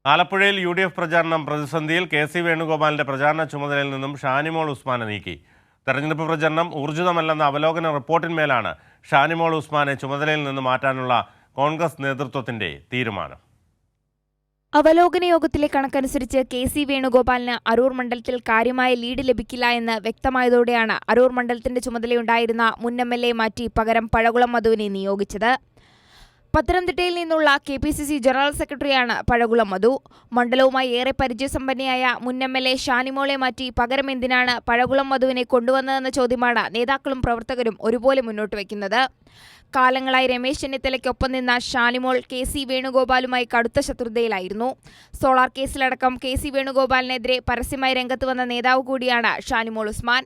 ആലപ്പുഴയിൽ UDF പ്രചാരണം പ്രതിസന്ധിയിൽ കെ.സി. വേണുഗോപാലിന്റെ പ്രചാരണ ചുമതലയിൽ നിന്നും ഷാനിമോൾ ഉസ്മാനെ നീക്കി. തെരഞ്ഞെടുപ്പ് പ്രചരണം ഊർജിതമല്ലെന്ന അവലോകന റിപ്പോർട്ടിന്മേലാണ് ഷാനിമോൾ ഉസ്മാനെ ചുമതലയിൽ നിന്ന് മാറ്റാനുള്ള കോൺഗ്രസ് നേതൃത്വത്തിന്റെ തീരുമാനം. അവലോകന യോഗത്തിലെ കണക്കനുസരിച്ച് കെ.സി. വേണുഗോപാലിന് അരൂർ മണ്ഡലത്തിൽ കാര്യമായ ലീഡ് ലഭിക്കില്ല എന്ന് വ്യക്തമായതോടെയാണ് അരൂർ മണ്ഡലത്തിന്റെ ചുമതലയുണ്ടായിരുന്ന മുൻ MLA മാറ്റി പകരം പഴകുളം മധുവിനെ നിയോഗിച്ചത്. പത്തനംതിട്ടയിൽ നിന്നുള്ള KPCC ജനറൽ സെക്രട്ടറിയാണ് പഴകുളം മധു. മണ്ഡലവുമായി ഏറെ പരിചയസമ്പന്നയായ മുൻ MLA ഷാനിമോളെ മാറ്റി പകരം എന്തിനാണ് പഴകുളം മധുവിനെ കൊണ്ടുവന്നതെന്ന ചോദ്യമാണ് നേതാക്കളും പ്രവർത്തകരും ഒരുപോലെ മുന്നോട്ട് വയ്ക്കുന്നത്. കാലങ്ങളായി രമേശ് ചെന്നിത്തലയ്ക്കൊപ്പം നിന്ന ഷാനിമോൾ കെ.സി. വേണുഗോപാലുമായി കടുത്ത ശത്രുതയിലായിരുന്നു. Solar കേസിലടക്കം K C. വേണുഗോപാലിനെതിരെ പരസ്യമായി രംഗത്ത് വന്ന നേതാവ് കൂടിയാണ് ഷാനിമോൾ ഉസ്മാൻ.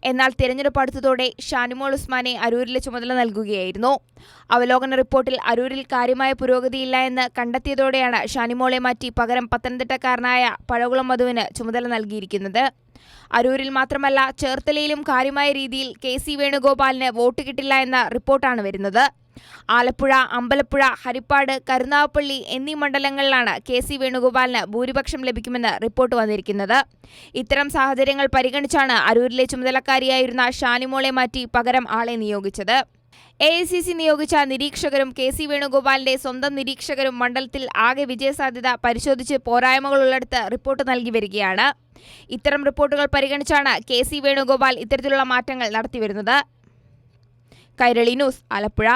എന്നാൽ തിരഞ്ഞെടുപ്പ് അടുത്തതോടെ ഷാനിമോൾ ഉസ്മാനെ അരൂരിലെ ചുമതല നൽകുകയായിരുന്നു. അവലോകന റിപ്പോർട്ടിൽ അരൂരിൽ കാര്യമായ പുരോഗതിയില്ല എന്ന് കണ്ടെത്തിയതോടെയാണ് ഷാനിമോളെ മാറ്റി പകരം പത്തനംതിട്ടക്കാരനായ പഴകുളം മധുവിന് ചുമതല നൽകിയിരിക്കുന്നത്. അരൂരിൽ മാത്രമല്ല ചേർത്തലയിലും കാര്യമായ രീതിയിൽ കെ.സി. വേണുഗോപാലിന് വോട്ട് കിട്ടില്ല എന്ന റിപ്പോർട്ടാണ് വരുന്നത്. ആലപ്പുഴ, അമ്പലപ്പുഴ, ഹരിപ്പാട്, കരുനാഗപ്പള്ളി എന്നീ മണ്ഡലങ്ങളിലാണ് കെ.സി. വേണുഗോപാലിന് ഭൂരിപക്ഷം ലഭിക്കുമെന്ന് റിപ്പോർട്ട് വന്നിരിക്കുന്നത്. ഇത്തരം സാഹചര്യങ്ങൾ പരിഗണിച്ചാണ് അരൂരിലെ ചുമതലക്കാരിയായിരുന്ന ഷാനിമോളെ മാറ്റി പകരം ആളെ നിയോഗിച്ചത്. AICC നിയോഗിച്ച നിരീക്ഷകരും കെ.സി. വേണുഗോപാലിന്റെ സ്വന്തം നിരീക്ഷകരും മണ്ഡലത്തിൽ ആകെ വിജയസാധ്യത പരിശോധിച്ച് പോരായ്മകളുള്ളിടത്ത് റിപ്പോർട്ട് നൽകി വരികയാണ്. ഇത്തരം റിപ്പോർട്ടുകൾ പരിഗണിച്ചാണ് കെ.സി. വേണുഗോപാൽ ഇത്തരത്തിലുള്ള മാറ്റങ്ങൾ നടത്തിവരുന്നത്. കൈരളി ന്യൂസ്, ആലപ്പുഴ.